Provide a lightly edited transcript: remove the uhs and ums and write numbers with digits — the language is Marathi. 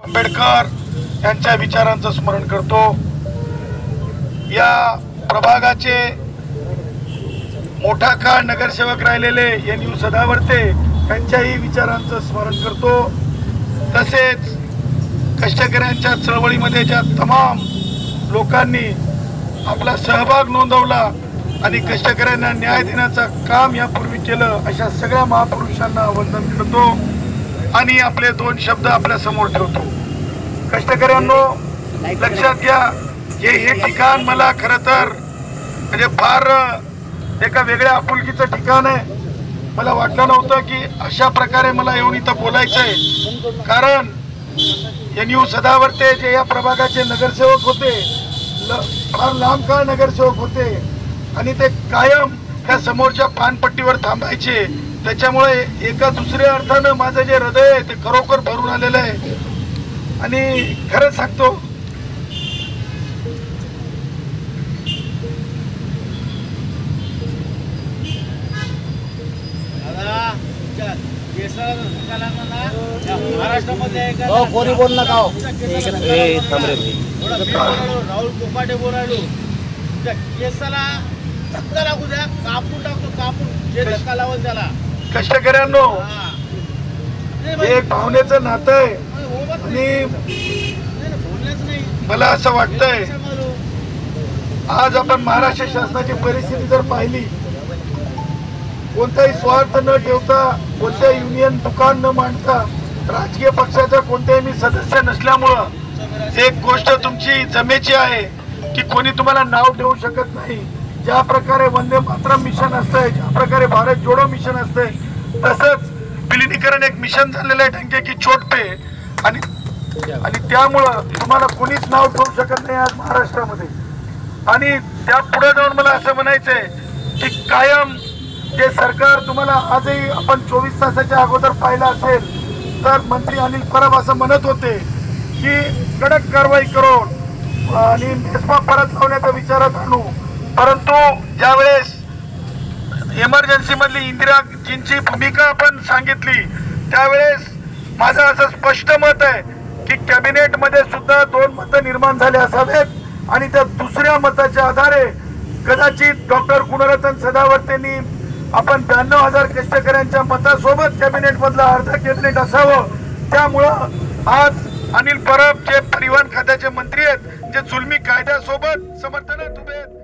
आंबेडकर यांच्या विचारांचं स्मरण करतो। या प्रभागाचे मोठा काळ नगरसेवक राहिलेले NU सदावर्ते यांच्याही विचारांचं स्मरण करतो। तसेच कष्टकऱ्यांच्या चळवळीमध्ये ज्या तमाम लोकांनी आपला सहभाग नोंदवला आणि कष्टकऱ्यांना न्याय देण्याचं काम यापूर्वी केलं, अशा सगळ्या महापुरुषांना वंदन करतो आणि आपले दोन शब्द आपल्या समोर ठेवतो। कष्टकऱ्यांनो, लक्षात घ्या, हे ठिकाण मला खरं तर म्हणजे फार एका वेगळ्या आपुलकीचं ठिकाण आहे। मला वाटलं नव्हतं की अशा प्रकारे मला येऊन इथं बोलायचं आहे, कारण NU सदावर्ते जे या प्रभागाचे नगरसेवक होते, फार लांब काळ नगरसेवक होते आणि ते कायम त्या समोरच्या पानपट्टीवर थांबायचे। त्याच्यामुळे एका दुसऱ्या अर्थानं माझं जे हृदय आहे ते खरोखर भरून आलेलं आहे आणि खरंच सांगतो कोणी बोल नका राहुल कोकाटे बोलायलो त्या केसाला धक्का लागू द्या, कापून टाकतो, कापून जे धक्का लावल त्याला। कष्टकऱ्यांनो, हे भावनेचं नातं आहे आणि मला असं वाटतंय आज आपण महाराष्ट्र शासनाची परिस्थिती जर पाहिली, कोणताही स्वार्थ न ठेवता, कोणत्याही युनियन दुकान न मांडता, राजकीय पक्षाचा कोणत्याही मी सदस्य नसल्यामुळं एक गोष्ट तुमची जमेची आहे की कोणी तुम्हाला नाव ठेवू शकत नाही। ज्या प्रकारे वंदे मातरम मिशन असतंय, ज्या प्रकारे भारत जोडो मिशन असतंय, तसंच विलिनीकरण एक मिशन झालेलं आहे डंके की चोट पे आणि त्यामुळं तुम्हाला कोणीच नाव ठेवू शकत नाही आज महाराष्ट्रामध्ये। आणि त्या पुढे जाऊन मला असं म्हणायचंय की कायम जे सरकार तुम्हाला आजही आपण 24 तासाच्या अगोदर पाहिलं असेल तर मंत्री अनिल परब असं म्हणत होते की कडक कारवाई करून आणि मेस्मा परत लावण्याच्या विचारात आणू, परंतु ज्यावेळेस इमर्जन्सी मधली इंदिराजींची भूमिका आपण सांगितली त्यावेळेस माझं असं स्पष्ट मत आहे की कॅबिनेट मध्ये सुद्धा 2 मतं निर्माण झाले असावेत आणि त्या दुसऱ्या मताच्या आधारे कदाचित डॉक्टर गुणरत्न सदावर्तेंनी आपण 92,000 कष्टकऱ्यांच्या मतासोबत कॅबिनेट मधला अर्ध कॅबिनेट असावं। त्यामुळं आज अनिल परब जे परिवहन खात्याचे मंत्री आहेत, जे जुलमी कायद्यासोबत समर्थनात उभे आहेत,